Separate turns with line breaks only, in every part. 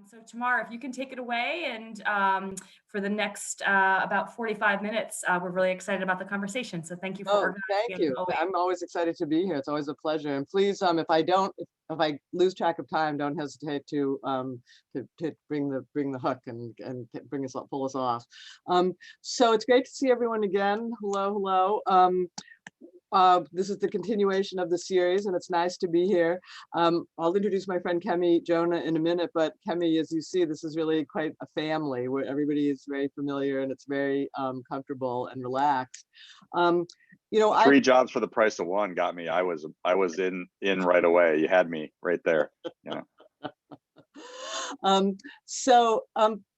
So Tamar, if you can take it away, and for the next about 45 minutes, we're really excited about the conversation. So thank you for
Oh,
organizing
thank
it.
you. I'm always excited to be here. It's always a pleasure. And please, if I lose track of time, don't hesitate to bring the hook and pull us off. So it's great to see everyone again. Hello, hello. This is the continuation of the series, and it's nice to be here. I'll introduce my friend Kemi Jonah in a minute, but Kemi, as you see, this is really quite a family where everybody is very familiar and it's very comfortable and relaxed.
Three jobs for the price of one got me. I was in right away. You had me right there. Yeah.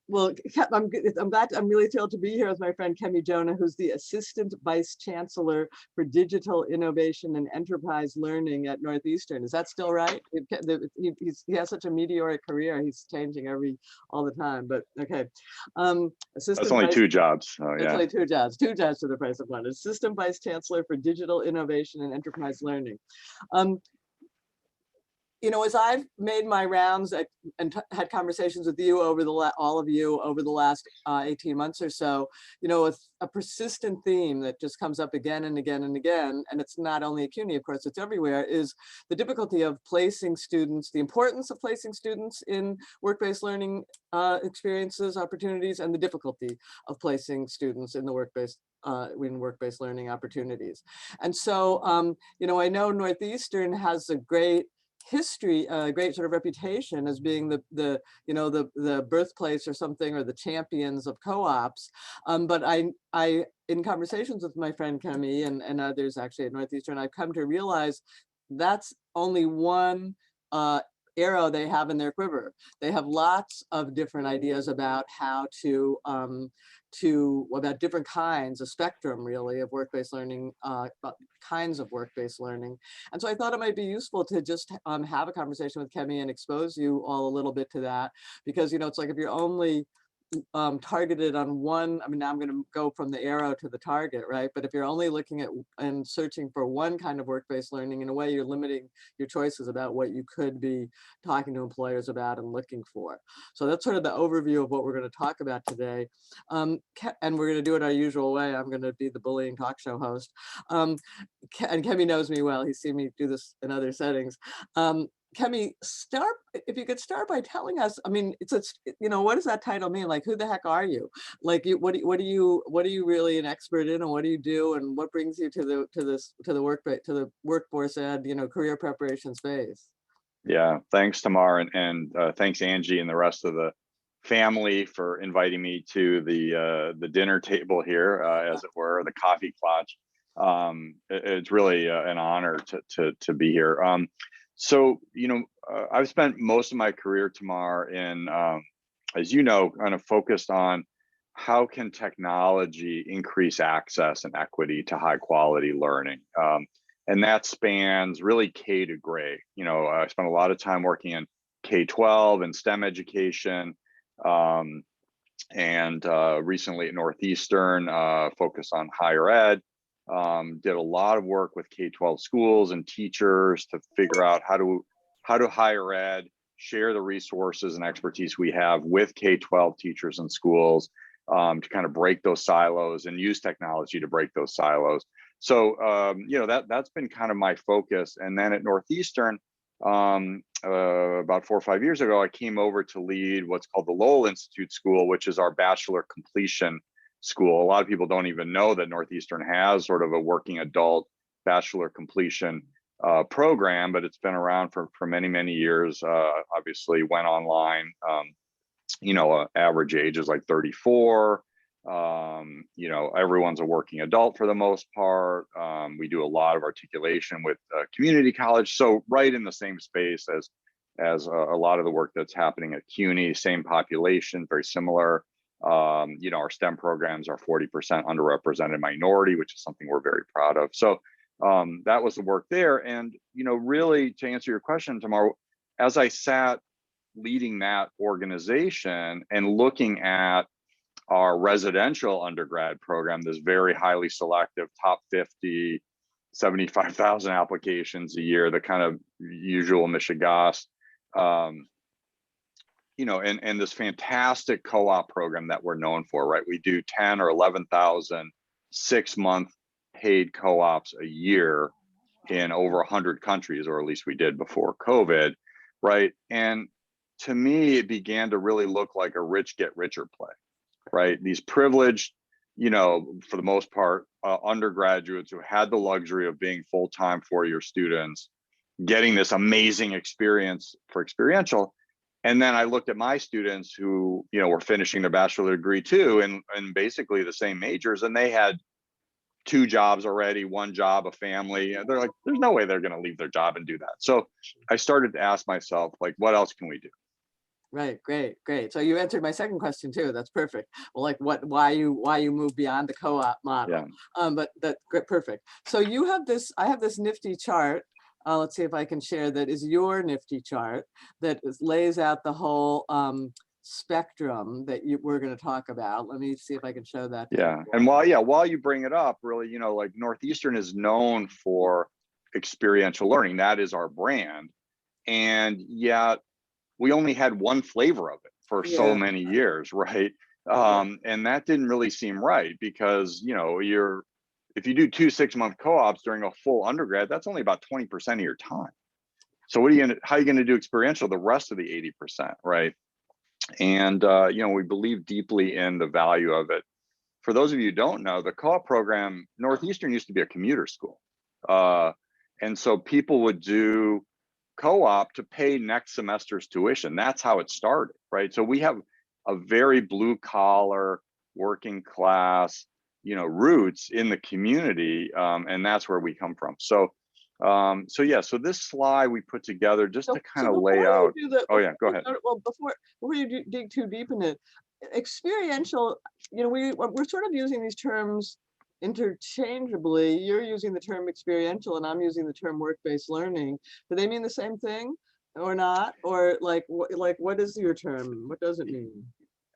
Well, I'm really thrilled to be here with my friend Kemi Jonah, who's the Assistant Vice Chancellor for Digital Innovation and Enterprise Learning at Northeastern. Is that still right? He has such a meteoric career. He's changing all the time, but okay.
That's only two jobs. Oh, yeah.
It's only two jobs for the price of one. Assistant Vice Chancellor for Digital Innovation and Enterprise Learning. As I've made my rounds and had conversations with you all of you over the last 18 months or so, with a persistent theme that just comes up again and again and again, and it's not only at CUNY, of course, it's everywhere, is the difficulty of placing students, the importance of placing students in work-based learning experiences, opportunities, and the difficulty of placing students in the work-based learning opportunities. And so, I know Northeastern has a great history, a great sort of reputation as being the birthplace or something, or the champions of co-ops. But I in conversations with my friend Kemi and others actually at Northeastern, I've come to realize that's only one arrow they have in their quiver. They have lots of different ideas about how about different kinds, a spectrum really of work-based learning, kinds of work-based learning. And so I thought it might be useful to just have a conversation with Kemi and expose you all a little bit to that, because it's like if you're only targeted on one, now I'm going to go from the arrow to the target, right? But if you're only looking at and searching for one kind of work-based learning, in a way you're limiting your choices about what you could be talking to employers about and looking for. So that's sort of the overview of what we're going to talk about today. And we're going to do it our usual way. I'm going to be the bullying talk show host. And Kemi knows me well. He's seen me do this in other settings. Kemi, if you could start by telling us, what does that title mean? Like, who the heck are you? Like, what are you really an expert in, and what do you do, and what brings you to the workforce ed, career preparation space?
Yeah, thanks, Tamar, and thanks, Angie, and the rest of the family for inviting me to the dinner table here, as it were, the coffee clutch. It's really an honor to be here. So, I've spent most of my career, Tamar, in, as you know, kind of focused on how can technology increase access and equity to high quality learning. And that spans really K to grade. I spent a lot of time working in K-12 and STEM education, and recently at Northeastern, focused on higher ed. Did a lot of work with K-12 schools and teachers to figure out how to higher ed share the resources and expertise we have with K-12 teachers and schools, to kind of break those silos and use technology to break those silos. So that's been kind of my focus. And then at Northeastern, about 4 or 5 years ago, I came over to lead what's called the Lowell Institute School, which is our bachelor completion school. A lot of people don't even know that Northeastern has sort of a working adult bachelor completion program, but it's been around for many, many years. Obviously went online, average age is like 34. Everyone's a working adult for the most part. We do a lot of articulation with community college. So right in the same space as a lot of the work that's happening at CUNY, same population, very similar. Our STEM programs are 40% underrepresented minority, which is something we're very proud of. So that was the work there. And, really to answer your question, Tamar, as I sat leading that organization and looking at our residential undergrad program, this very highly selective, top 50, 75,000 applications a year, the kind of usual Michigas. and this fantastic co-op program that we're known for, right? We do 10 or 11,000 6-month paid co-ops a year in over 100 countries, or at least we did before COVID, right? And to me, it began to really look like a rich get richer play, right? These privileged, for the most part, undergraduates who had the luxury of being full-time 4-year students, getting this amazing experience for experiential. And then I looked at my students who, were finishing their bachelor degree too, and basically the same majors, and they had 2 jobs already, 1 job, a family. And they're like, there's no way they're going to leave their job and do that. So I started to ask myself, like, what else can we do?
Right, great. So you answered my second question too. That's perfect. Well, like why you move beyond the co-op model.
Yeah.
But that's great, perfect. So you have this, I have this nifty chart. Let's see if I can share that is your nifty chart that lays out the whole spectrum that we're going to talk about. Let me see if I can show that.
Yeah. And while you bring it up, really, like Northeastern is known for experiential learning. That is our brand. And yet we only had one flavor of it for so many years, right? And that didn't really seem right because, if you do 2 6-month co-ops during a full undergrad, that's only about 20% of your time. So how are you going to do experiential the rest of the 80%, right? And, we believe deeply in the value of it. For those of you who don't know, the co-op program, Northeastern used to be a commuter school. And so people would do co-op to pay next semester's tuition. That's how it started, right? So we have a very blue collar, working class, roots in the community, and that's where we come from. So this slide we put together just to kind of lay out. Go ahead.
Well, before you dig too deep in it, experiential, we're sort of using these terms interchangeably. You're using the term experiential and I'm using the term work-based learning. Do they mean the same thing or not? Or what is your term? What does it mean?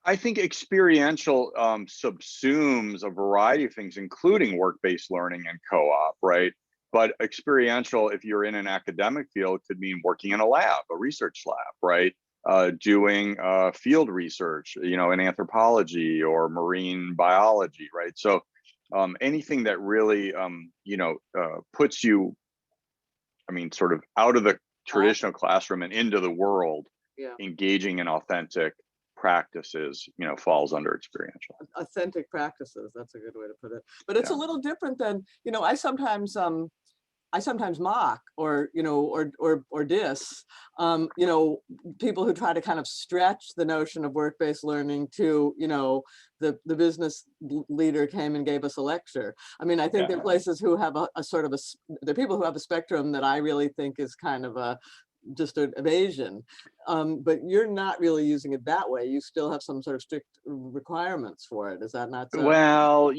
I think experiential subsumes a variety of things, including work-based learning and co-op, right? But experiential, if you're in an academic field, could mean working in a lab, a research lab, right? Doing field research, in anthropology or marine biology, right? So anything that really, puts you, sort of out of the traditional classroom and into the world, engaging in authentic practices, falls under experiential.
Authentic practices, that's a good way to put it. But it's a little different than, I sometimes mock or diss, people who try to kind of stretch the notion of work-based learning to, the business leader came and gave us a lecture. I think there are places who have a sort of there are people who have a spectrum that I really think is kind of just an evasion, but you're not really using it that way. You still have some sort of strict requirements for it. Is that not so?
Well,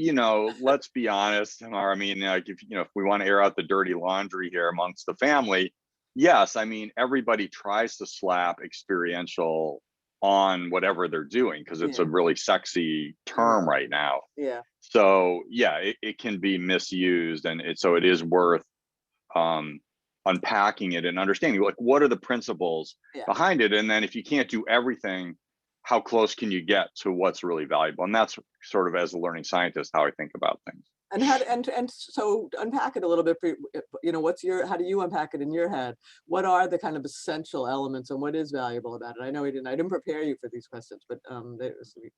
let's be honest, Tamara. If we want to air out the dirty laundry here amongst the family, yes, everybody tries to slap experiential on whatever they're doing because it's a really sexy term right now.
Yeah.
So it can be misused, and it is worth unpacking it and understanding what are the principles behind it, and then if you can't do everything, how close can you get to what's really valuable? And that's sort of, as a learning scientist, how I think about things.
And so unpack it a little bit for how do you unpack it in your head? What are the kind of essential elements and what is valuable about it? I know I didn't prepare you for these questions, but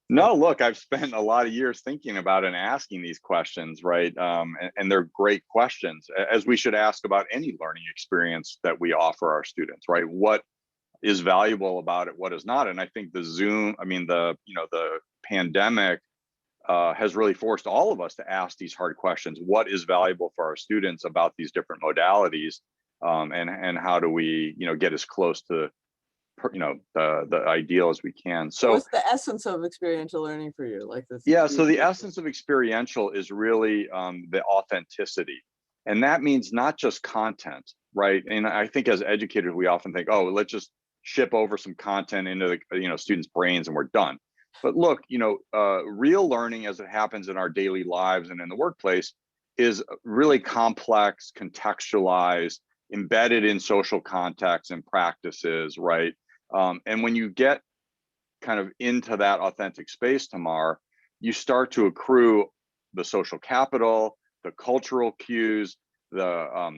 no, look, I've spent a lot of years thinking about and asking these questions, right? And they're great questions, as we should ask about any learning experience that we offer our students, right? What is valuable about it, what is not? And I think the pandemic has really forced all of us to ask these hard questions. What is valuable for our students about these different modalities, and how do we, get as close to, the ideal as we can? So
what's the essence of experiential learning for you? Like this?
Yeah, so the essence of experiential is really the authenticity, and that means not just content, right? And I think as educators, we often think, oh, let's just ship over some content into the students' brains and we're done. But look, real learning as it happens in our daily lives and in the workplace is really complex, contextualized, embedded in social contexts and practices, right? And when you get kind of into that authentic space, Tamar, you start to accrue the social capital, the cultural cues, the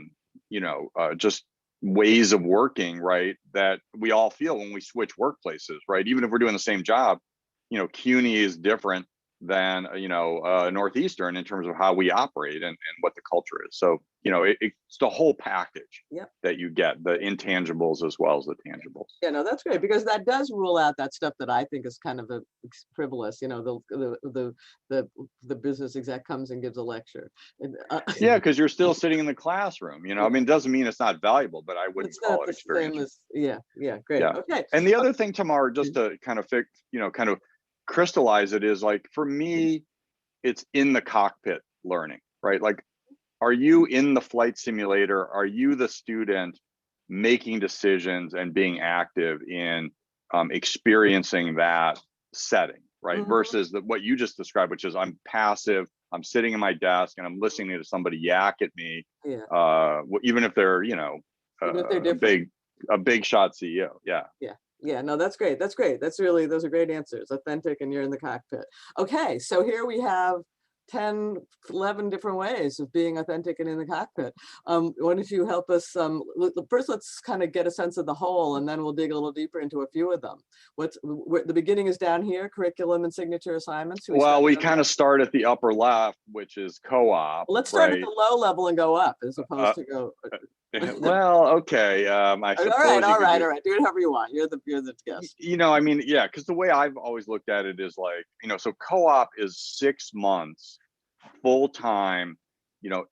just ways of working, right, that we all feel when we switch workplaces, right? Even if we're doing the same job, CUNY is different than Northeastern in terms of how we operate and what the culture is. So it's the whole package that you get, the intangibles as well as the tangibles.
Yeah, no, that's great, because that does rule out that stuff that I think is kind of frivolous. The business exec comes and gives a lecture.
Yeah, because you're still sitting in the classroom. I mean, it doesn't mean it's not valuable, but I wouldn't call it experiential.
Yeah, great.
Yeah.
Okay.
And the other thing, Tamar, just to kind of kind of crystallize it, is like, for me, it's in the cockpit learning, right? Like, are you in the flight simulator? Are you the student making decisions and being active in experiencing that setting, right? Versus what you just described, which is I'm passive, I'm sitting in my desk and I'm listening to somebody yak at me, even if they're, a big shot CEO.
Yeah, no, that's great. That's great. Those are great answers. Authentic, and you're in the cockpit. Okay, so here we have 10, 11 different ways of being authentic and in the cockpit. Why don't you help us? First, let's kind of get a sense of the whole, and then we'll dig a little deeper into a few of them. The beginning is down here, curriculum and signature assignments.
Well, we kind of start at the upper left, which is co-op.
Let's start at the low level and go up, as opposed to go.
Well, okay. I suppose
all right. Do it however you want. You're the guest.
I mean, yeah, because the way I've always looked at it is like, so co-op is 6 months full-time,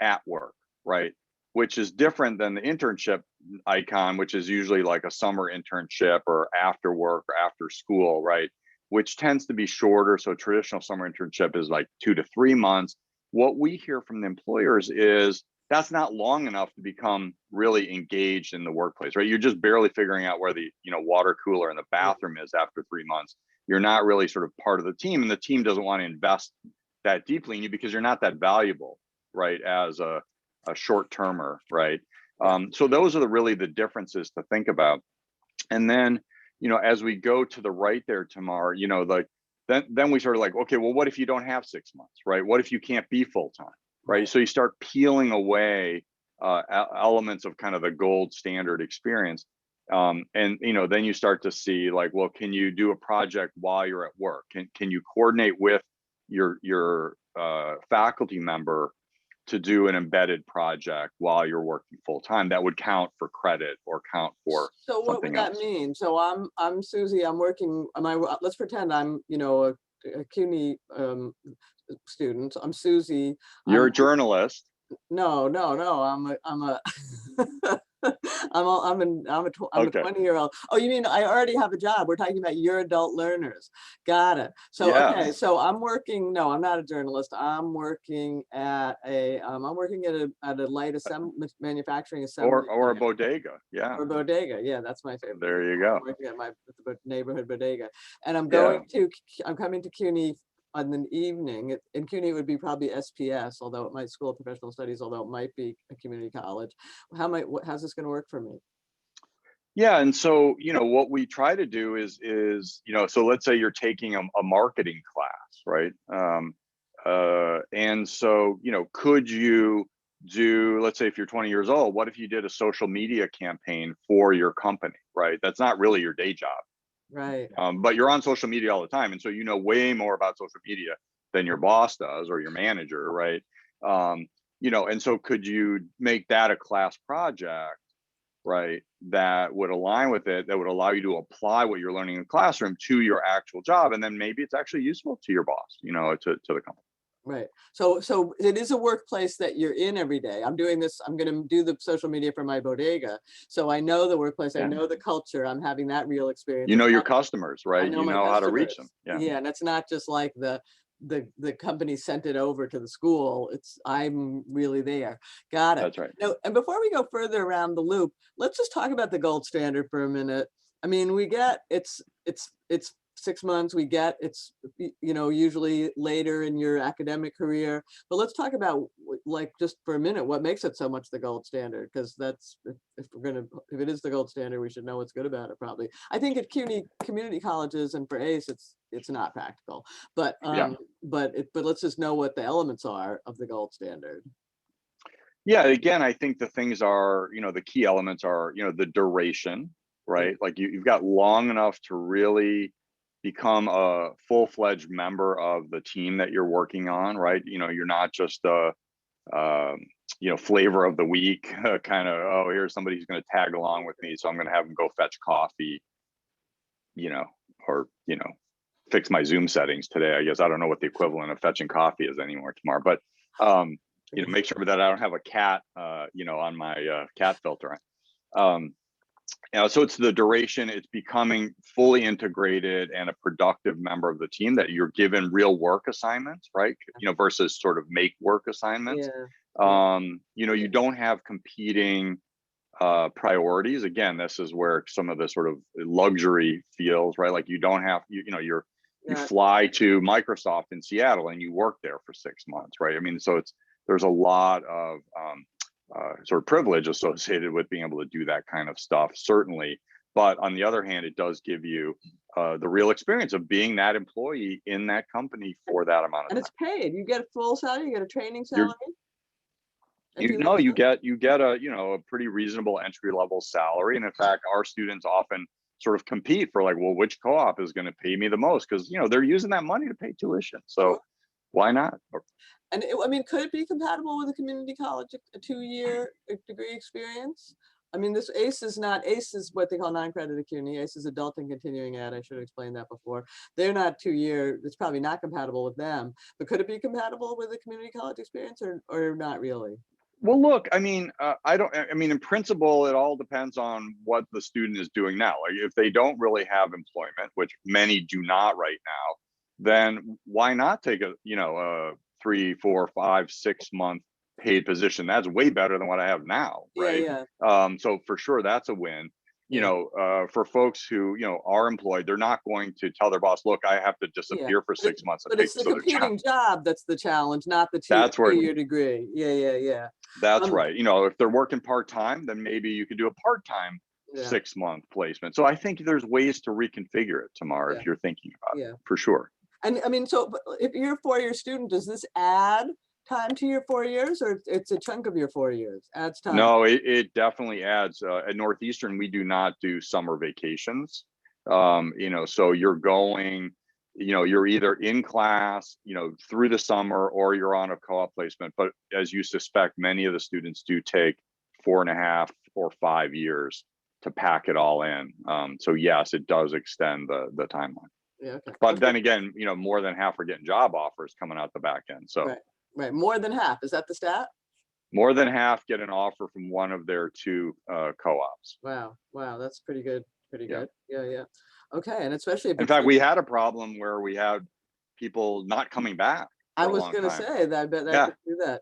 at work, right? Which is different than the internship icon, which is usually like a summer internship or after work or after school, right? Which tends to be shorter. So traditional summer internship is like 2 to 3 months. What we hear from the employers is that's not long enough to become really engaged in the workplace, right? You're just barely figuring out where the water cooler and the bathroom is after 3 months. You're not really sort of part of the team, and the team doesn't want to invest that deeply in you because you're not that valuable, right, as a short-termer, right? So those are really the differences to think about. And then, as we go to the right there, Tamar, then we sort of like, okay, well, what if you don't have 6 months, right? What if you can't be full-time? Right. So you start peeling away elements of kind of the gold standard experience. And, then you start to see like, well, can you do a project while you're at work? Can you coordinate with your faculty member to do an embedded project while you're working full time that would count for credit or count for
So what would that mean? So I'm Susie, I'm working, let's pretend I'm, a CUNY student. I'm Susie.
You're a journalist.
No. I'm a I'm a 20-year-old. Oh, you mean I already have a job? We're talking about your adult learners. Got it. So okay, so I'm working. No, I'm not a journalist. I'm working at a light manufacturing assembly.
Or a bodega. Yeah.
Or bodega. Yeah, that's my favorite.
There you go.
I'm working at the neighborhood bodega, and I'm coming to CUNY on the evening. In CUNY it would be probably SPS, although it might School of Professional Studies, although it might be a community college. How's this going to work for me?
Yeah, and so what we try to do is so let's say you're taking a marketing class, right? And so could you do, let's say if you're 20 years old, what if you did a social media campaign for your company, right? That's not really your day job.
Right.
But you're on social media all the time. And so you know way more about social media than your boss does or your manager, right? And so could you make that a class project, right, that would align with it, that would allow you to apply what you're learning in the classroom to your actual job? And then maybe it's actually useful to your boss, to the company.
Right. So it is a workplace that you're in every day. I'm doing this. I'm going to do the social media for my bodega. So I know the workplace. I know the culture. I'm having that real experience.
Your customers, right? You know how to reach them.
Yeah. And it's not just like the company sent it over to the school. I'm really there. Got it.
That's right.
No, and before we go further around the loop, let's just talk about the gold standard for a minute. I mean, we get it's 6 months, we get it's, you know, usually later in your academic career. But let's talk about, like, just for a minute, what makes it so much the gold standard? Because that's, if if it is the gold standard, we should know what's good about it, probably. I think at CUNY community colleges and for ACE, it's not practical, but
Yeah.
but let's just know what the elements are of the gold standard.
Yeah, again, I think the things are, the key elements are, the duration, right? Like you've got long enough to really become a full-fledged member of the team that you're working on, right? You're not just a, flavor of the week kind of, oh, here's somebody who's going to tag along with me, so I'm going to have them go fetch coffee, or, fix my Zoom settings today. I guess I don't know what the equivalent of fetching coffee is anymore tomorrow, but make sure that I don't have a cat, on my cat filter. So it's the duration, it's becoming fully integrated and a productive member of the team, that you're given real work assignments, right? Versus sort of make work assignments. You don't have competing priorities. Again, this is where some of the sort of luxury feels, right? Like you don't have, you fly to Microsoft in Seattle and you work there for 6 months, right? I mean, so there's a lot of sort of privilege associated with being able to do that kind of stuff, certainly. But on the other hand, it does give you the real experience of being that employee in that company for that amount of time.
And it's paid. You get a full salary, you get a training salary.
You get a pretty reasonable entry level salary. And in fact, our students often sort of compete for, like, well, which co-op is going to pay me the most? Because, they're using that money to pay tuition. So why not?
And I mean, could it be compatible with a community college, a 2-year degree experience? I mean, this ACE is what they call non-accredited CUNY. ACE is adult and continuing ed. I should have explained that before. They're not 2-year. It's probably not compatible with them. But could it be compatible with a community college experience, or not really?
Well, look, I mean, in principle, it all depends on what the student is doing now. Like, if they don't really have employment, which many do not right now, then why not take a 3, 4, 5, 6 month paid position? That's way better than what I have now, right? So for sure, that's a win. For folks who are employed, they're not going to tell their boss, look, I have to disappear for 6 months.
But it's the competing job that's the challenge, not the 2-year degree.
That's right. If they're working part-time, then maybe you could do a part-time 6-month placement. So I think there's ways to reconfigure it, Tamar, if you're thinking about it, for sure.
And I mean, so if you're a 4-year student, does this add time to your 4 years, or it's a chunk of your 4 years? Adds time?
No, it definitely adds. At Northeastern, we do not do summer vacations. So you're going, you're either in class, through the summer, or you're on a co-op placement. But as you suspect, many of the students do take 4.5 or 5 years to pack it all in. So yes, it does extend the timeline. But then again, more than half are getting job offers coming out the back end. So
right, more than half. Is that the stat?
More than half get an offer from one of their 2 co-ops.
Wow, that's pretty good. Good. Yeah. Okay, and especially if
in fact, we had a problem where we had people not coming back.
I was going to say that. I bet I could do that.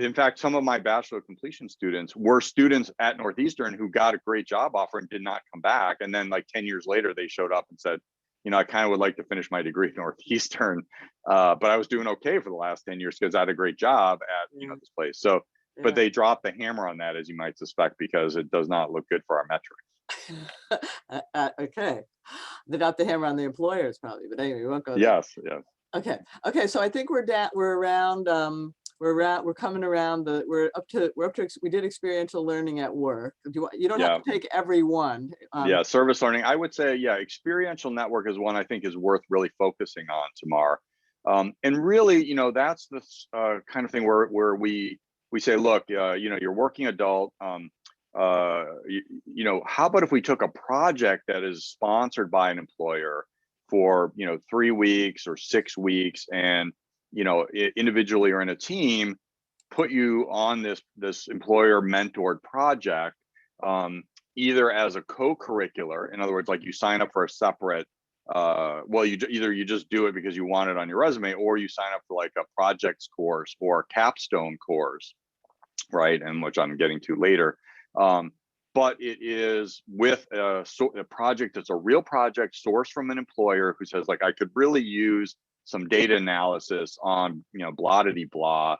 In fact, some of my bachelor completion students were students at Northeastern who got a great job offer and did not come back. And then, like 10 years later, they showed up and said, I kind of would like to finish my degree at Northeastern, but I was doing okay for the last 10 years because I had a great job at this place. So, but they dropped the hammer on that, as you might suspect, because it does not look good for our metrics.
Okay, they dropped the hammer on the employers probably, but anyway, we won't go there.
Yes.
Okay. So I think we're around. We're coming around we're up to we did experiential learning at work. You don't have to take every one.
Service learning. I would say, experiential network is one I think is worth really focusing on, Tamar. And really, that's the kind of thing where we say, look, you're working adult. How about if we took a project that is sponsored by an employer for 3 weeks or 6 weeks, and individually or in a team, put you on this employer mentored project, either as a co-curricular, in other words, like you sign up for a separate, you just do it because you want it on your resume, or you sign up for like a projects course or a capstone course, right? And which I'm getting to later. but it is with a project that's a real project sourced from an employer who says, like, I could really use some data analysis on, blah, blah.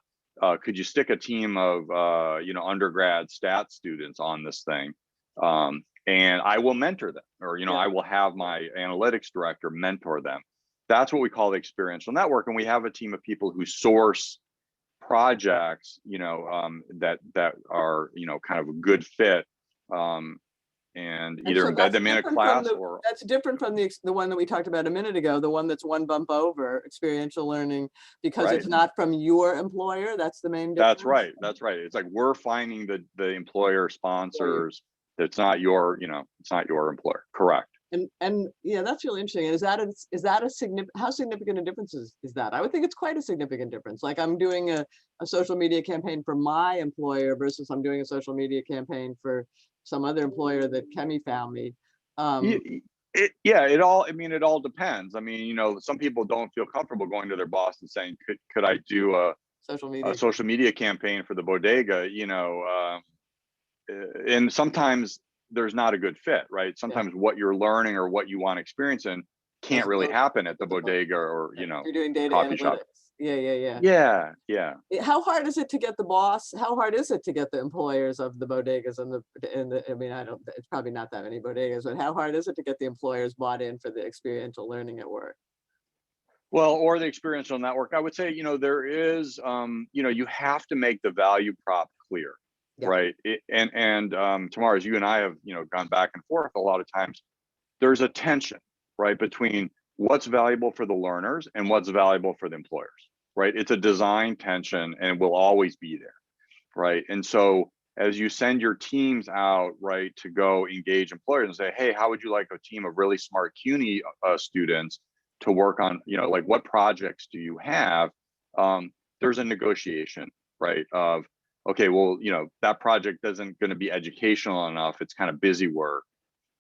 Could you stick a team of, undergrad stat students on this thing? And I will mentor them, or, I will have my analytics director mentor them. That's what we call the experiential network. And we have a team of people who source projects, that are, kind of a good fit, and either
so
embed them in a class or.
That's different from the one that we talked about a minute ago, the one that's one bump over, experiential learning, because it's not from your employer. That's the main difference.
That's right. It's like we're finding the employer sponsors. It's not your, it's not your employer. Correct.
And yeah, that's really interesting. And is that a significant, how significant a difference is that? I would think it's quite a significant difference. Like I'm doing a social media campaign for my employer versus I'm doing a social media campaign for some other employer that Kemi found me.
It all depends. I mean, some people don't feel comfortable going to their boss and saying, could I do a social media campaign for the bodega, and sometimes there's not a good fit, right? Sometimes what you're learning or what you want to experience in can't really happen at the bodega or,
you're doing data
coffee
analytics.
shop.
Yeah. How hard is it to get the boss? How hard is it to get the employers of the bodegas I mean, it's probably not that many bodegas, but how hard is it to get the employers bought in for the experiential learning at work?
Well, or the experiential network, I would say, there is, you have to make the value prop clear. Yeah. Right. Tamara, as you and I have, gone back and forth a lot of times, there's a tension, right, between what's valuable for the learners and what's valuable for the employers, right? It's a design tension and will always be there, right? And so as you send your teams out, right, to go engage employers and say, hey, how would you like a team of really smart CUNY students to work on, like what projects do you have? There's a negotiation, right, of, okay, well, that project isn't going to be educational enough. It's kind of busy work,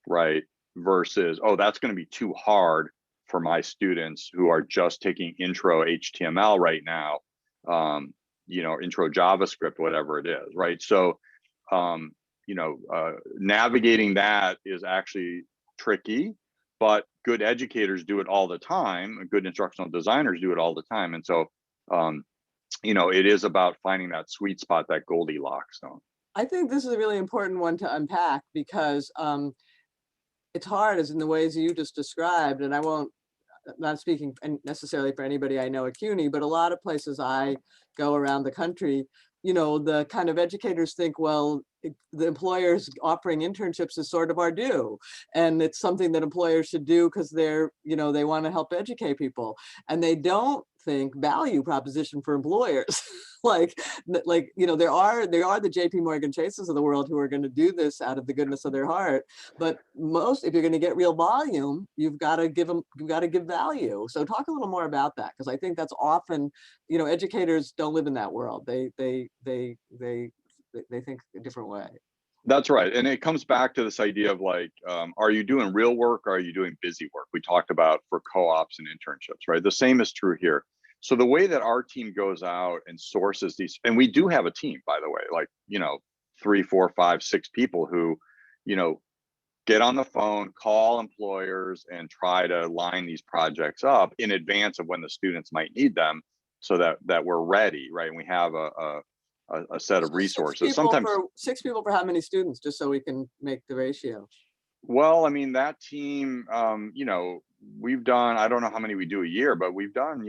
right? Versus, oh, that's going to be too hard for my students who are just taking intro HTML right now, intro JavaScript, whatever it is, right? So, navigating that is actually tricky, but good educators do it all the time. Good instructional designers do it all the time. And so, it is about finding that sweet spot, that Goldilocks zone.
I think this is a really important one to unpack because it's hard, as in the ways you just described, and I'm not speaking necessarily for anybody I know at CUNY, but a lot of places I go around the country, the kind of educators think, well, the employers offering internships is sort of our due. And it's something that employers should do because they're, they want to help educate people. And they don't think value proposition for employers. there are the JP Morgan Chases of the world who are going to do this out of the goodness of their heart. But if you're going to get real volume, you've got to give value. So talk a little more about that, because I think that's often, educators don't live in that world. They think a different way.
That's right. And it comes back to this idea of like, are you doing real work or are you doing busy work? We talked about for co-ops and internships, right? The same is true here. So the way that our team goes out and sources these, and we do have a team, by the way, like, 3, 4, 5, 6 people who, get on the phone, call employers and try to line these projects up in advance of when the students might need them so that we're ready, right? And we have a set of resources. Sometimes
6 people for how many students, just so we can make the ratio?
Well, I mean, that team, we've done, I don't know how many we do a year, but we've done,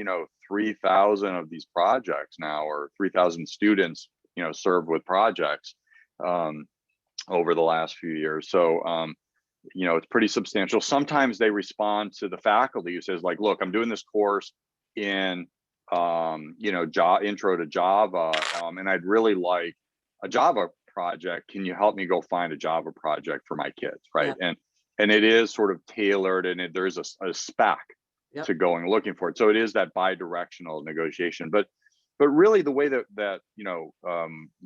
3,000 of these projects now, or 3,000 students, served with projects over the last few years. So, it's pretty substantial. Sometimes they respond to the faculty who says like, look, I'm doing this course in intro to Java, and I'd really like a Java project. Can you help me go find a Java project for my kids, right? Yeah. And it is sort of tailored, and there is a spec to going looking for it. So it is that bi-directional negotiation. But really, the way that the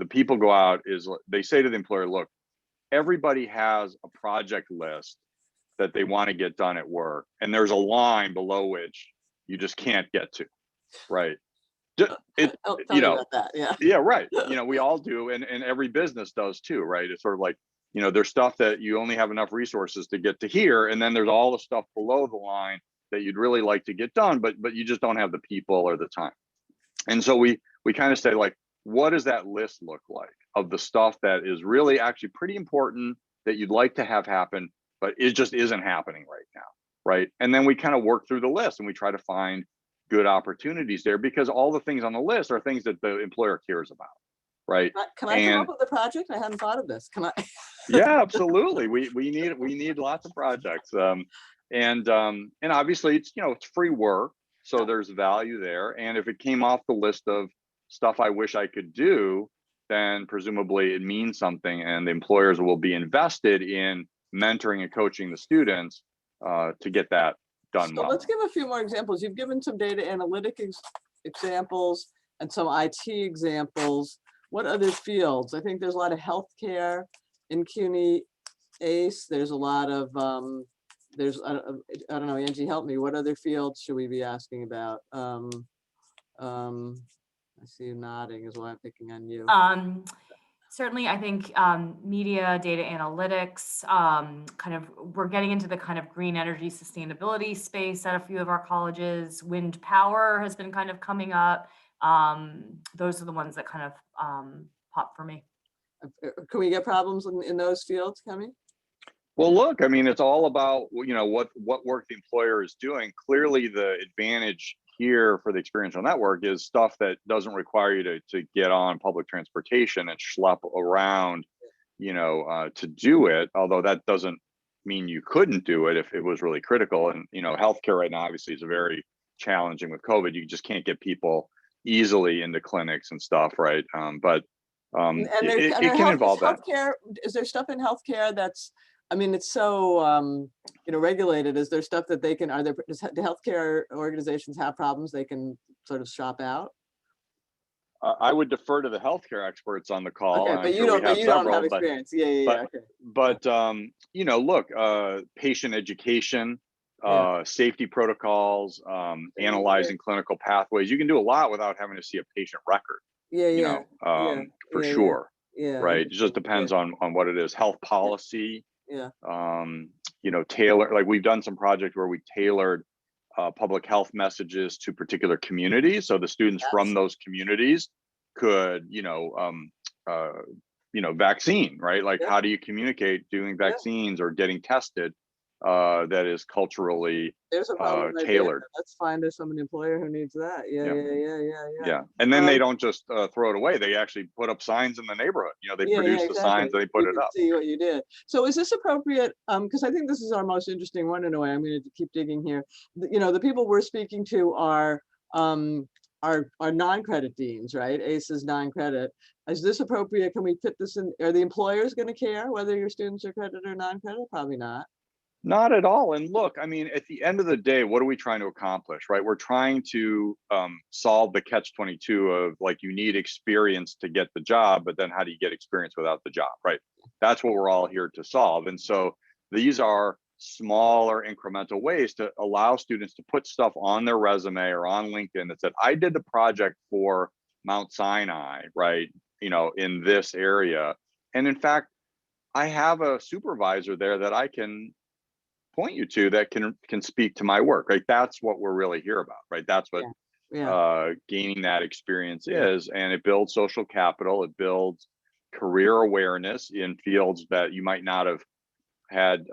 people go out is they say to the employer, look, everybody has a project list that they want to get done at work, and there's a line below which you just can't get to. Right.
Tell me about that. Yeah.
Yeah. Right. We all do. And every business does too. Right. It's sort of like, there's stuff that you only have enough resources to get to here, and then there's all the stuff below the line that you'd really like to get done, but you just don't have the people or the time. And so we kind of say, like, what does that list look like of the stuff that is really actually pretty important that you'd like to have happen, but it just isn't happening right now, right? And then we kind of work through the list and we try to find good opportunities there, because all the things on the list are things that the employer cares about, right?
Can I come up with a project? I hadn't thought of this. Can I?
Yeah, absolutely. We need lots of projects. And obviously it's, it's free work, so there's value there. And if it came off the list of stuff I wish I could do, then presumably it means something, and the employers will be invested in mentoring and coaching the students to get that done
So
well.
let's give a few more examples. You've given some data analytics examples and some IT examples. What other fields? I think there's a lot of healthcare in CUNY ACE. There's a lot of, I don't know, Angie, help me. What other fields should we be asking about? I see you nodding is why I'm picking on you.
Certainly, I think media, data analytics, we're getting into the kind of green energy sustainability space at a few of our colleges. Wind power has been kind of coming up. Those are the ones that kind of pop for me.
Can we get problems in those fields, Kemi?
Well, look, I mean, it's all about, what work the employer is doing. Clearly, the advantage here for the experiential network is stuff that doesn't require you to get on public transportation and schlep around, to do it. Although that doesn't mean you couldn't do it if it was really critical. And, healthcare right now, obviously, is very challenging with COVID. You just can't get people easily into clinics and stuff, right? But it can involve that.
Healthcare, is there stuff in healthcare that's, I mean, it's so, regulated. Is there stuff that they can, does the healthcare organizations have problems they can sort of shop out?
I would defer to the healthcare experts on the call.
Okay, but you don't have experience. Yeah. Okay.
But, look, patient education, safety protocols, analyzing clinical pathways. You can do a lot without having to see a patient record. For sure.
Yeah.
Right. It just depends on what it is. Health policy.
Yeah.
Tailor, like we've done some project where we tailored public health messages to particular communities, so the students from those communities could, vaccine, right? Like, how do you communicate doing vaccines or getting tested that is culturally tailored?
Let's find us an employer who needs that. Yeah.
And then they don't just throw it away. They actually put up signs in the neighborhood. They produce the signs and they put it up.
See what you did. So is this appropriate? Because I think this is our most interesting one in a way. I'm going to keep digging here. The people we're speaking to are non-credit deans, right? ACE is non-credit. Is this appropriate? Can we fit this in? Are the employers going to care whether your students are credit or non-credit? Probably not.
Not at all. And look, I mean, at the end of the day, what are we trying to accomplish, right? We're trying to solve the catch-22 of, like, you need experience to get the job, but then how do you get experience without the job, right? That's what we're all here to solve. And so these are smaller incremental ways to allow students to put stuff on their resume or on LinkedIn that said, I did the project for Mount Sinai, right? In this area. And in fact, I have a supervisor there that I can point you to that can speak to my work, right? That's what we're really here about, right? That's what gaining that experience is. And it builds social capital. It builds career awareness in fields that you might not have had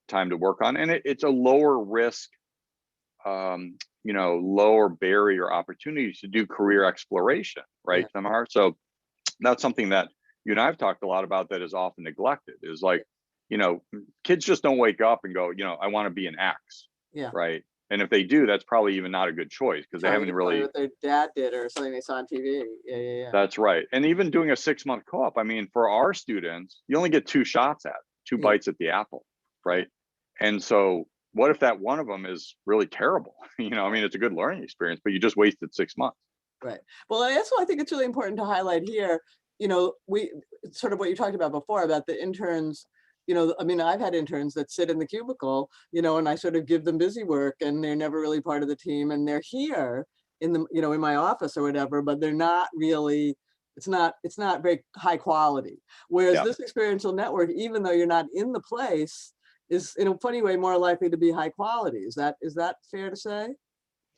time to work on. And it's a lower risk, lower barrier opportunities to do career exploration, right, Tamar? So that's something that you and I've talked a lot about that is often neglected, is like, kids just don't wake up and go, I want to be an X. Yeah. Right. And if they do, that's probably even not a good choice, because they haven't really
what their dad did or something they saw on TV. Yeah.
That's right. And even doing a 6-month co-op, I mean, for our students, you only get 2 shots at it, 2 bites at the apple. Right. And so what if that one of them is really terrible? I mean, it's a good learning experience, but you just wasted 6 months.
Right. Well, I think it's really important to highlight here, we sort of what you talked about before about the interns. I mean, I've had interns that sit in the cubicle, and I sort of give them busy work, and they're never really part of the team, and they're here in the, in my office or whatever, but they're not really it's not very high quality. Whereas
Yeah.
this experiential network, even though you're not in the place, is in a funny way more likely to be high quality. Is that fair to say?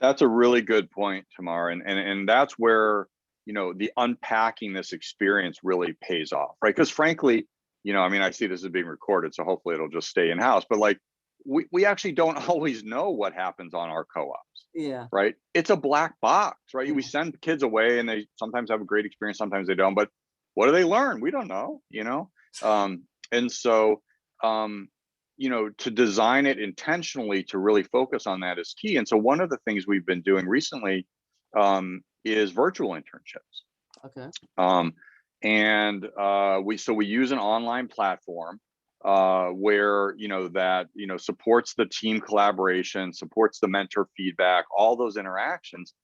That's a really good point, Tamar, and that's where, you know, the unpacking this experience really pays off, right? Because frankly, you know, I mean, I see this is being recorded, so hopefully it'll just stay in house. But like, we actually don't always know what happens on our co-ops,
Yeah.
right? It's a black box, right?
Yeah.
We send kids away, and they sometimes have a great experience, sometimes they don't. But what do they learn? We don't know, you know. And so, you know, to design it intentionally to really focus on that is key. And so one of the things we've been doing recently is virtual internships.
Okay.
We use an online platform where, you know, that, you know, supports the team collaboration, supports the mentor feedback, all those interactions.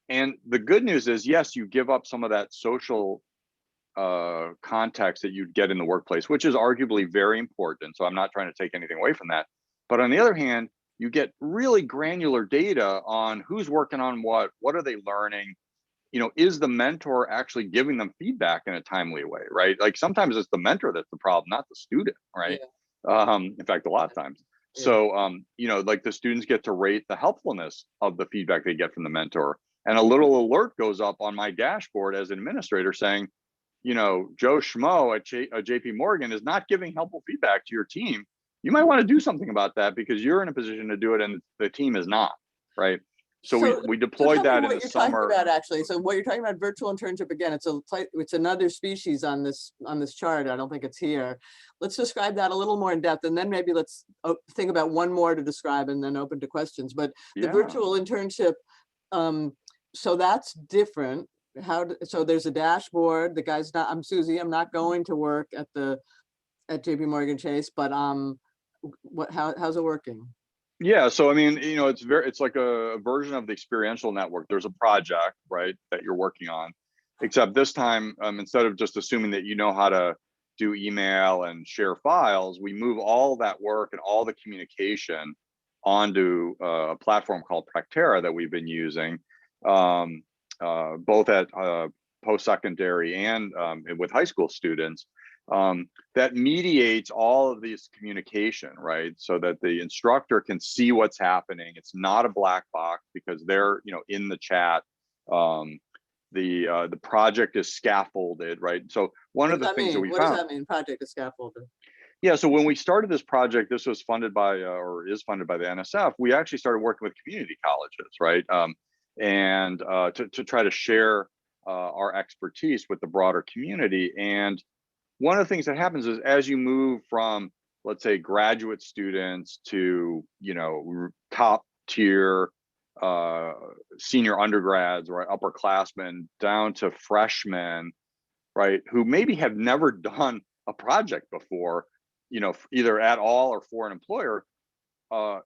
And the good news is, yes, you give up some of that social context that you'd get in the workplace, which is arguably very important. So I'm not trying to take anything away from that. But on the other hand, you get really granular data on who's working on what are they learning, you know, is the mentor actually giving them feedback in a timely way, right? Like sometimes it's the mentor that's the problem, not the student, right? In fact, a lot of times.
Yeah.
So, you know, like the students get to rate the helpfulness of the feedback they get from the mentor. And a little alert goes up on my dashboard as an administrator saying, you know, Joe Schmo at JP Morgan is not giving helpful feedback to your team. You might want to do something about that because you're in a position to do it and the team is not, right? So we deployed that in the summer.
About, actually, so what you're talking about, virtual internship, again, it's another species on this chart. I don't think it's here. Let's describe that a little more in depth, and then maybe let's think about one more to describe, and then open to questions. But the virtual internship, so that's different. So there's a dashboard. The guy's not. I'm Susie. I'm not going to work at JP Morgan Chase, but how's it working?
Yeah, so I mean, you know, it's like a version of the experiential network. There's a project, right, that you're working on, except this time, instead of just assuming that you know how to do email and share files, we move all that work and all the communication onto a platform called Practera that we've been using, both at post-secondary and with high school students. That mediates all of this communication, right? So that the instructor can see what's happening. It's not a black box because they're, you know, in the chat. The project is scaffolded, right? So one of the things that we found.
What does that mean? Project is scaffolded.
Yeah, so when we started this project, this was funded by or is funded by the NSF. We actually started working with community colleges, right? And to try to share our expertise with the broader community. And one of the things that happens is as you move from, let's say, graduate students to, you know, top tier senior undergrads or upperclassmen down to freshmen, right, who maybe have never done a project before, you know, either at all or for an employer,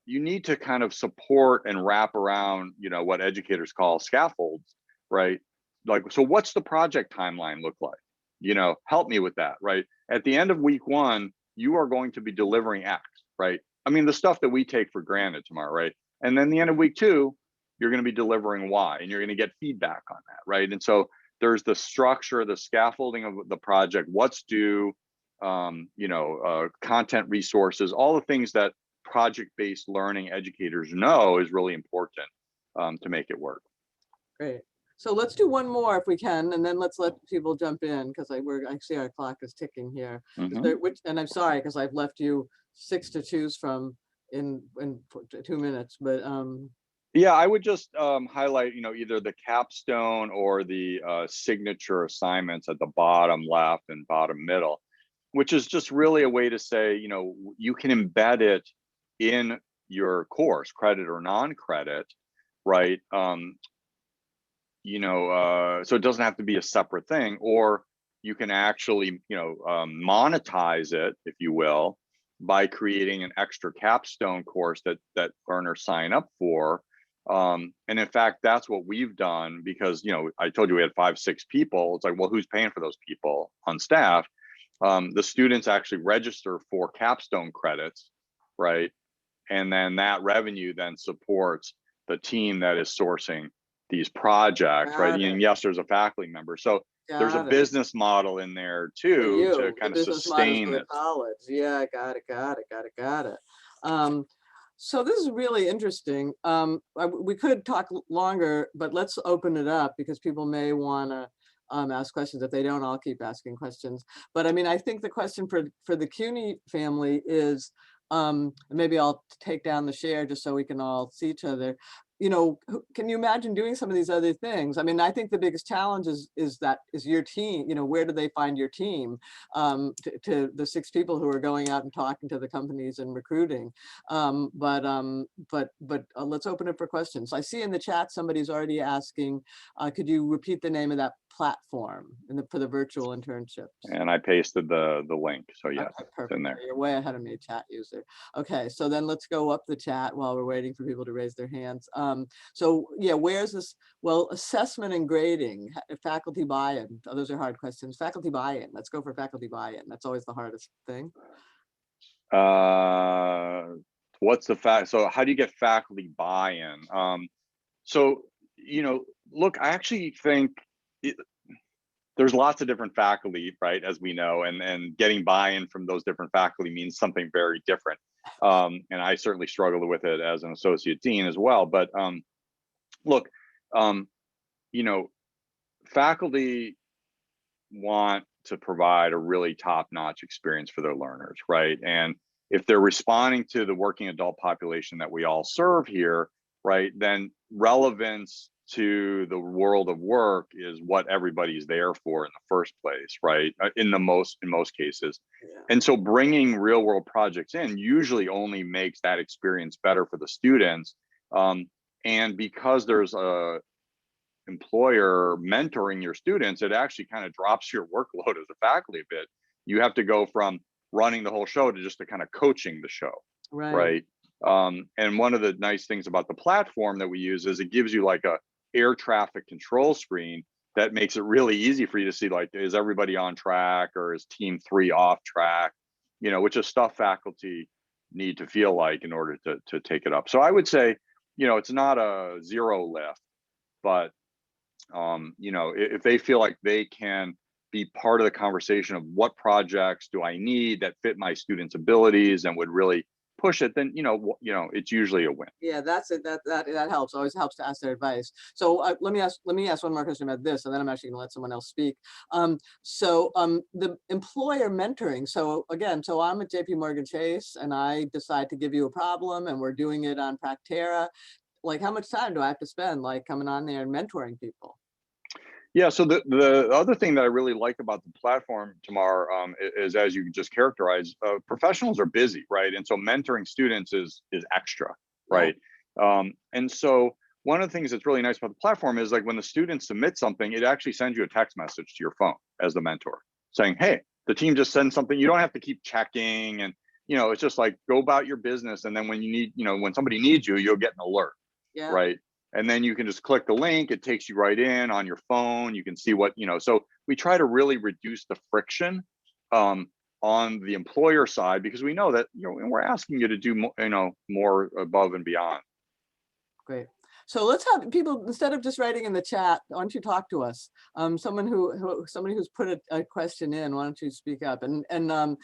you need to kind of support and wrap around, you know, what educators call scaffolds, right? Like, so what's the project timeline look like? You know, help me with that, right? At the end of week 1, you are going to be delivering X, right? I mean, the stuff that we take for granted tomorrow, right? And then the end of week 2, you're going to be delivering Y, and you're going to get feedback on that, right? And so there's the structure, the scaffolding of the project, what's due, you know, content resources, all the things that project-based learning educators know is really important to make it work.
Great. So let's do one more if we can, and then let's let people jump in because I see our clock is ticking here. And I'm sorry because I've left you 6 to choose from in 2 minutes, but
yeah, I would just highlight, you know, either the capstone or the signature assignments at the bottom left and bottom middle, which is just really a way to say, you know, you can embed it in your course, credit or non-credit, right? You know, so it doesn't have to be a separate thing, or you can actually, you know, monetize it, if you will, by creating an extra capstone course that learners sign up for. And in fact, that's what we've done because, you know, I told you we had 5, 6 people. It's like, well, who's paying for those people on staff? The students actually register for capstone credits, right? And then that revenue then supports the team that is sourcing these projects, right? And yes, there's a faculty member. So there's a
Got it.
business model in there
For
too to
you, the
kind of
business models
sustain
for the
this.
college. Yeah, got it. So this is really interesting. We could talk longer, but let's open it up because people may want to ask questions. If they don't, I'll keep asking questions. But I mean, I think the question for the CUNY family is, maybe I'll take down the share just so we can all see each other. You know, can you imagine doing some of these other things? I mean, I think the biggest challenge is your team. You know, where do they find your team? To the 6 people who are going out and talking to the companies and recruiting. Let's open it for questions. I see in the chat somebody's already asking, could you repeat the name of that platform for the virtual internships?
And I pasted the link, so yeah,
Okay,
it's
perfect.
in there.
You're way ahead of me, chat user. Okay, so then let's go up the chat while we're waiting for people to raise their hands. So yeah, where's this? Well, assessment and grading, faculty buy-in. Oh, those are hard questions. Faculty buy-in. Let's go for faculty buy-in. That's always the hardest thing.
What's the fact? So how do you get faculty buy-in? So, you know, look, I actually think there's lots of different faculty, right, as we know, and getting buy-in from those different faculty means something very different. And I certainly struggled with it as an associate dean as well. But look, you know, faculty want to provide a really top-notch experience for their learners, right? And if they're responding to the working adult population that we all serve here, right, then relevance to the world of work is what everybody's there for in the first place, right? In most cases.
Yeah.
And so bringing real world projects in usually only makes that experience better for the students. And because there's a employer mentoring your students, it actually kind of drops your workload as a faculty a bit. You have to go from running the whole show to just to kind of coaching the show, right? And one of the nice things about the platform that we use is it gives you like a air traffic control screen that makes it really easy for you to see, like, is everybody on track or is team 3 off track, you know, which is stuff faculty need to feel like in order to take it up. So I would say, you know, it's not a zero lift, but you know, if they feel like they can be part of the conversation of what projects do I need that fit my students' abilities and would really push it, then you know, it's usually a win.
Yeah, that's it. That helps. Always helps to ask their advice. So let me ask one more question about this, and then I'm actually going to let someone else speak. The employer mentoring. So again, so I'm at JP Morgan Chase, and I decide to give you a problem, and we're doing it on Practera. Like, how much time do I have to spend, like, coming on there and mentoring people?
Yeah, so the other thing that I really like about the platform, Tamar, is as you just characterized, professionals are busy, right? And so mentoring students is extra, right? And so one of the things that's really nice about the platform is, like, when the student submits something, it actually sends you a text message to your phone as the mentor saying, hey, the team just sent something. You don't have to keep checking, and you know, it's just like, go about your business, and then when you need, you know, when somebody needs you, you'll get an alert, right? And then you can just click the link, it takes you right in on your phone, you can see what, you know. So we try to really reduce the friction on the employer side, because we know that, you know, and we're asking you to do more above and beyond.
Great. So let's have people, instead of just writing in the chat, why don't you talk to us? Somebody who's put a question in, why don't you speak up? And I'm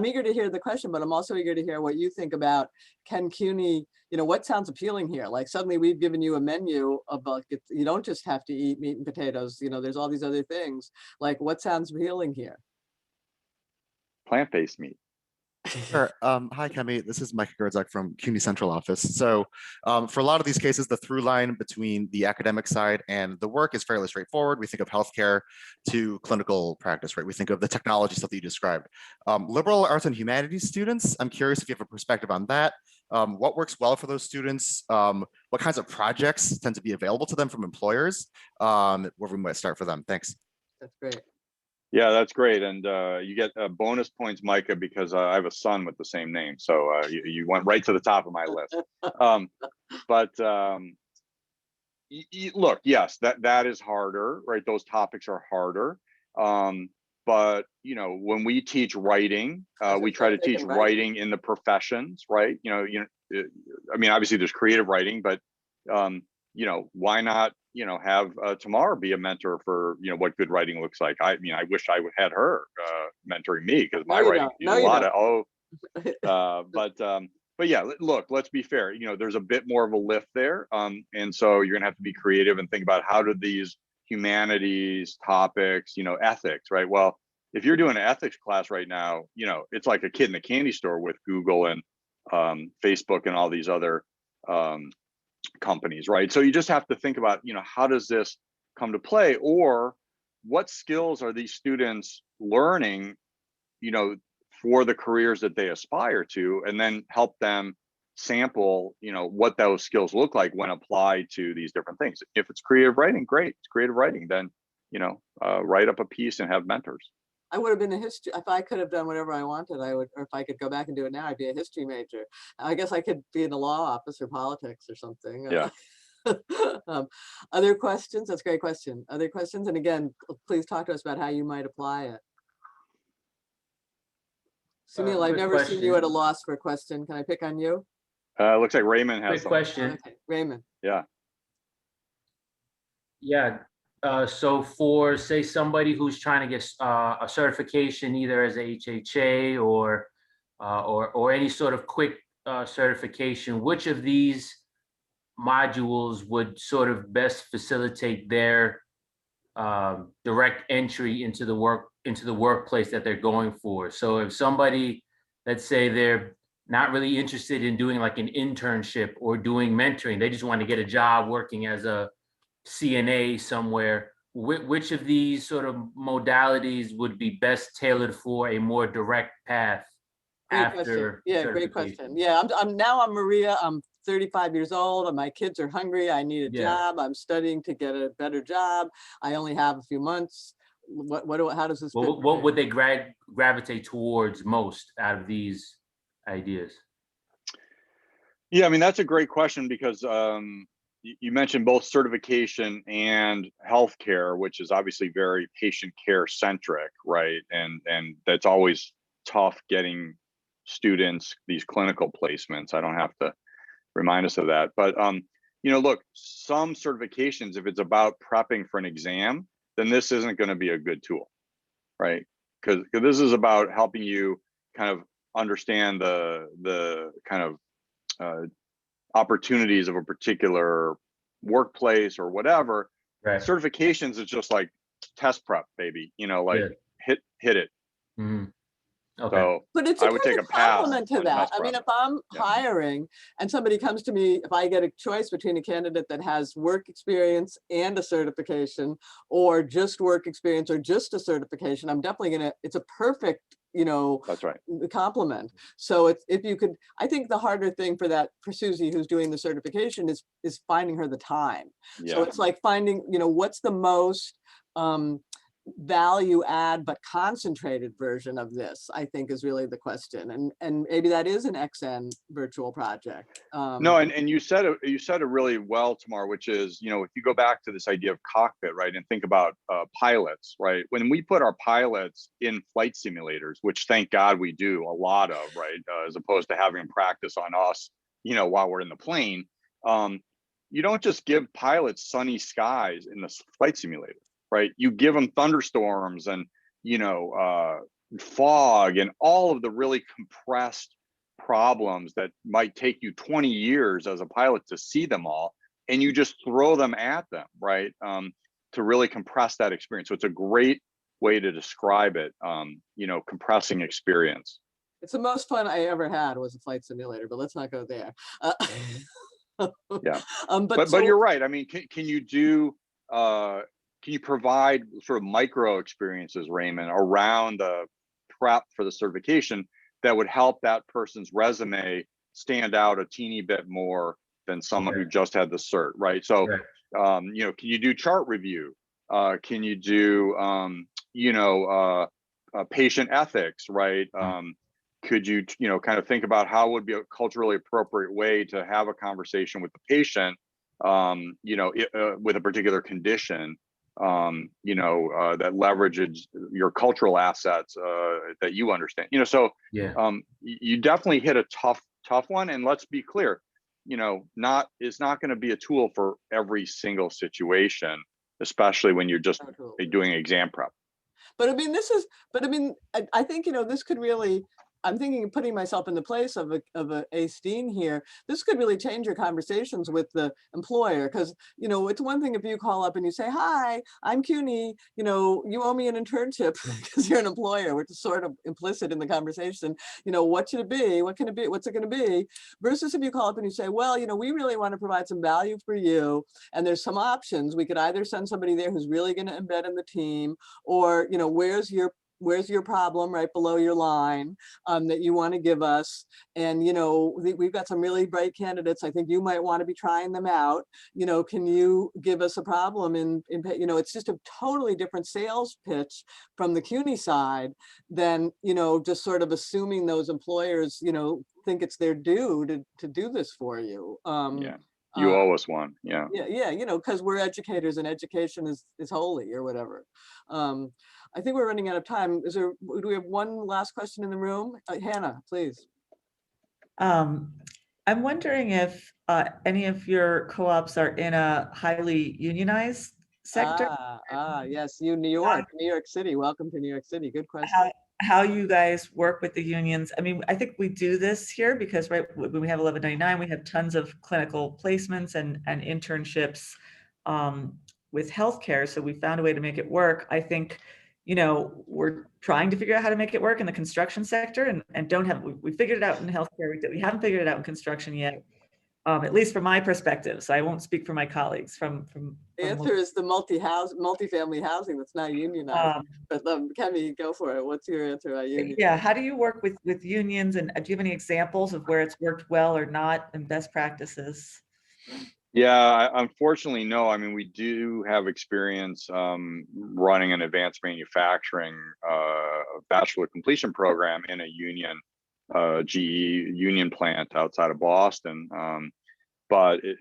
eager to hear the question, but I'm also eager to hear what you think about, can CUNY, you know, what sounds appealing here? Like, suddenly we've given you a menu of, like, you don't just have to eat meat and potatoes, you know, there's all these other things. Like, what sounds appealing here?
Plant-based meat.
Sure. Hi, Kemi. This is Mike Gerdzak from CUNY Central Office. So for a lot of these cases, the through line between the academic side and the work is fairly straightforward. We think of healthcare to clinical practice, right? We think of the technology stuff that you described. Liberal arts and humanities students, I'm curious if you have a perspective on that. What works well for those students? What kinds of projects tend to be available to them from employers? Where we might start for them. Thanks.
That's great.
Yeah, that's great. And you get bonus points, Micah, because I have a son with the same name. So you went right to the top of my list. Look, yes, that is harder, right? Those topics are harder. But, you know, when we teach writing, we try to teach writing in the professions, right? I mean, obviously there's creative writing, but why not, have Tamar be a mentor for, what good writing looks like. I mean, I wish I had her mentoring me, because my writing needs a lot of, but yeah, look, let's be fair. There's a bit more of a lift there. And so you're gonna have to be creative and think about how do these humanities topics, ethics, right? Well, if you're doing an ethics class right now, it's like a kid in the candy store with Google and Facebook and all these other companies, right? So you just have to think about, how does this come to play, or what skills are these students learning, for the careers that they aspire to, and then help them sample, what those skills look like when applied to these different things. If it's creative writing, great. It's creative writing, then, write up a piece and have mentors.
I would have been a history, if I could have done whatever I wanted, I would, or if I could go back and do it now, I'd be a history major. I guess I could be in the law office or politics or something.
Yeah.
Other questions? That's a great question. Other questions? And again, please talk to us about how you might apply it. Sunil, I've never seen you at a loss for a question. Can I pick on you?
Looks like Raymond has
Quick
some.
question.
Okay, Raymond.
Yeah.
Yeah. So for, say, somebody who's trying to get a certification, either as a HHA or any sort of quick certification, which of these modules would sort of best facilitate their direct entry into the workplace that they're going for? So if somebody, let's say they're not really interested in doing like an internship or doing mentoring, they just want to get a job working as a CNA somewhere, which of these sort of modalities would be best tailored for a more direct path after?
Yeah, great question. Yeah, I'm Maria. I'm 35 years old and my kids are hungry. I need a job. I'm studying to get a better job. I only have a few months. How does this fit?
What would they gravitate towards most out of these ideas?
Yeah, I mean, that's a great question, because you mentioned both certification and healthcare, which is obviously very patient care centric, right? And that's always tough getting students these clinical placements. I don't have to remind us of that. But look, some certifications, if it's about prepping for an exam, then this isn't going to be a good tool, right? Because this is about helping you kind of understand the kind of opportunities of a particular workplace or whatever.
Right.
Certifications is just like test prep, baby. Hit it.
Mm-hmm. Okay.
So,
but it's
I would take a pass
compliment to that. I mean, if I'm hiring and somebody comes to me, if I get a choice between a candidate that has work experience and a certification, or just work experience or just a certification, I'm definitely it's a perfect,
that's right,
compliment. So if you could, I think the harder thing for Susie who's doing the certification is finding her the time.
Yeah.
So it's like finding, what's the most value add but concentrated version of this, I think, is really the question. And maybe that is an XN virtual project.
No, and you said it really well, Tamar, which is, if you go back to this idea of cockpit, right, and think about pilots, right? When we put our pilots in flight simulators, which thank God we do a lot of, right, as opposed to having practice on us, while we're in the plane, you don't just give pilots sunny skies in the flight simulator. Right, you give them thunderstorms and fog and all of the really compressed problems that might take you 20 years as a pilot to see them all, and you just throw them at them, right? To really compress that experience. So it's a great way to describe it. Compressing experience.
It's the most fun I ever had was a flight simulator, but let's not go there.
Yeah,
but
you're right. I mean, can you do? Can you provide sort of micro experiences, Raymond, around the prep for the certification that would help that person's resume stand out a teeny bit more than someone who just had the cert, right? So, can you do chart review? Can you do, patient ethics, right? Could you, kind of think about how would be a culturally appropriate way to have a conversation with the patient, with a particular condition? That leverages your cultural assets that you understand. So you definitely hit a tough one. And let's be clear, is not going to be a tool for every single situation, especially when you're just
Totally.
doing exam prep.
But I mean, I think, this could really, I'm thinking of putting myself in the place of a ace dean here. This could really change your conversations with the employer, because, it's one thing if you call up and you say, hi, I'm CUNY, you owe me an internship because you're an employer, which is sort of implicit in the conversation. What should it be? What can it be? What's it going to be? Versus if you call up and you say, well, we really want to provide some value for you. And there's some options. We could either send somebody there who's really going to embed in the team, or, where's your problem right below your line that you want to give us. And, we've got some really bright candidates. I think you might want to be trying them out. Can you give us a problem it's just a totally different sales pitch from the CUNY side than, just sort of assuming those employers, think it's their due to do this for you.
Yeah. You owe us one. Yeah.
Yeah, because we're educators and education is holy or whatever. I think we're running out of time. Do we have one last question in the room? Hannah, please.
I'm wondering if any of your co-ops are in a highly unionized sector.
Yes, New York City. Welcome to New York City. Good question.
How you guys work with the unions. I mean, I think we do this here because when we have 1199, we have tons of clinical placements and internships with healthcare. So we found a way to make it work. I think, we're trying to figure out how to make it work in the construction sector and we figured it out in healthcare. We haven't figured it out in construction yet, at least from my perspective. So I won't speak for my colleagues from
the answer is the multifamily housing that's not unionized. But Kemi, go for it. What's your answer on union?
Yeah, how do you work with unions, and do you have any examples of where it's worked well or not, and best practices?
Yeah, unfortunately, no. I mean, we do have experience running an advanced manufacturing bachelor completion program in a union, GE union plant outside of Boston. But it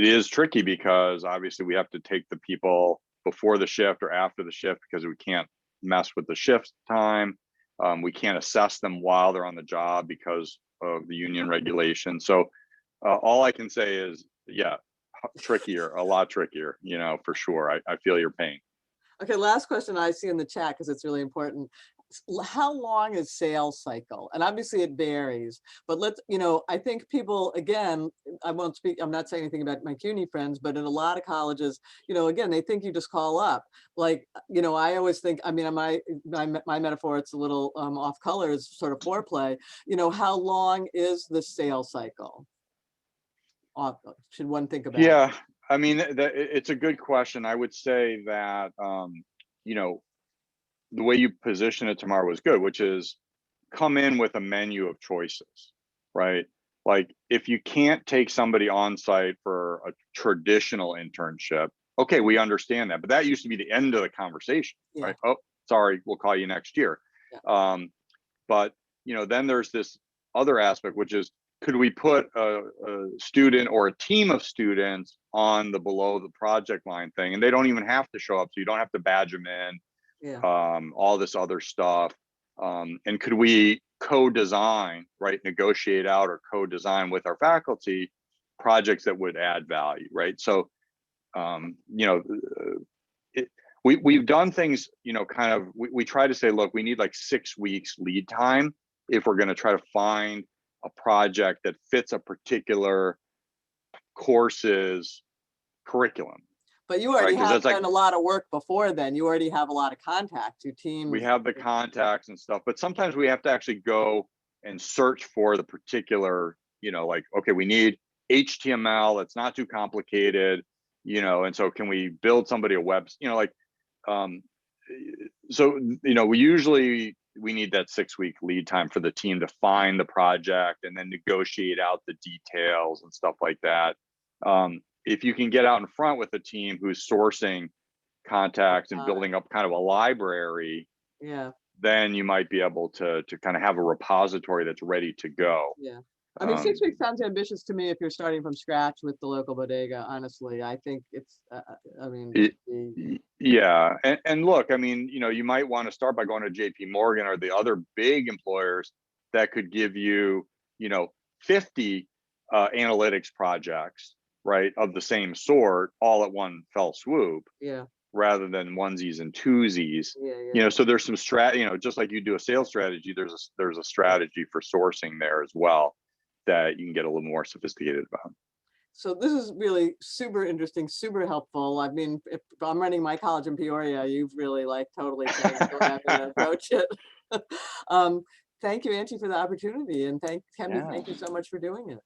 is tricky because obviously we have to take the people before the shift or after the shift because we can't mess with the shift time. We can't assess them while they're on the job because of the union regulation. So all I can say is, yeah, a lot trickier, for sure. I feel your pain.
Okay, last question I see in the chat because it's really important. How long is sales cycle? And obviously it varies, but I think people, again, I'm not saying anything about my CUNY friends, but in a lot of colleges, again, they think you just call up. Like, I always think, I mean, my metaphor, it's a little off color, is sort of foreplay. How long is the sales cycle? Should one think about?
Yeah, I mean, it's a good question. I would say that, the way you position it tomorrow was good, which is come in with a menu of choices, right? Like if you can't take somebody on site for a traditional internship, okay, we understand that, but that used to be the end of the conversation, right? Oh, sorry, we'll call you next year. Yeah. But then there's this other aspect, which is, could we put a student or a team of students on the below the project line thing, and they don't even have to show up, so you don't have to badge them in. Yeah. All this other stuff. And could we co-design, right? Negotiate out or co-design with our faculty projects that would add value, right? So, we've done things, kind of, we try to say, look, we need like 6 weeks lead time if we're going to try to find a project that fits a particular course's curriculum.
But you already have done a lot of work before then. You already have a lot of contacts, your team.
We have the contacts and stuff, but sometimes we have to actually go and search for the particular, like, okay, we need HTML, it's not too complicated, and so can we build somebody a web, so, we need that 6 week lead time for the team to find the project and then negotiate out the details and stuff like that. If you can get out in front with a team who's sourcing contacts and building up kind of a library, then you might be able to kind of have a repository that's ready to go.
Yeah. I mean, 6 weeks sounds ambitious to me if you're starting from scratch with the local bodega, honestly. I think it's,
yeah. And look, I mean, you might want to start by going to JP Morgan or the other big employers that could give you, 50 analytics projects, right, of the same sort, all at one fell swoop,
Yeah,
rather than onesies and twosies.
yeah,
You
yeah.
know, so there's some just like you do a sales strategy, there's a strategy for sourcing there as well that you can get a little more sophisticated about.
So this is really super interesting, super helpful. I mean, if I'm running my college in Peoria, you've really like totally changed the way I'm gonna approach it. Thank you, Angie, for the opportunity, and thank Kemi,
Yeah.
thank you so much for doing it.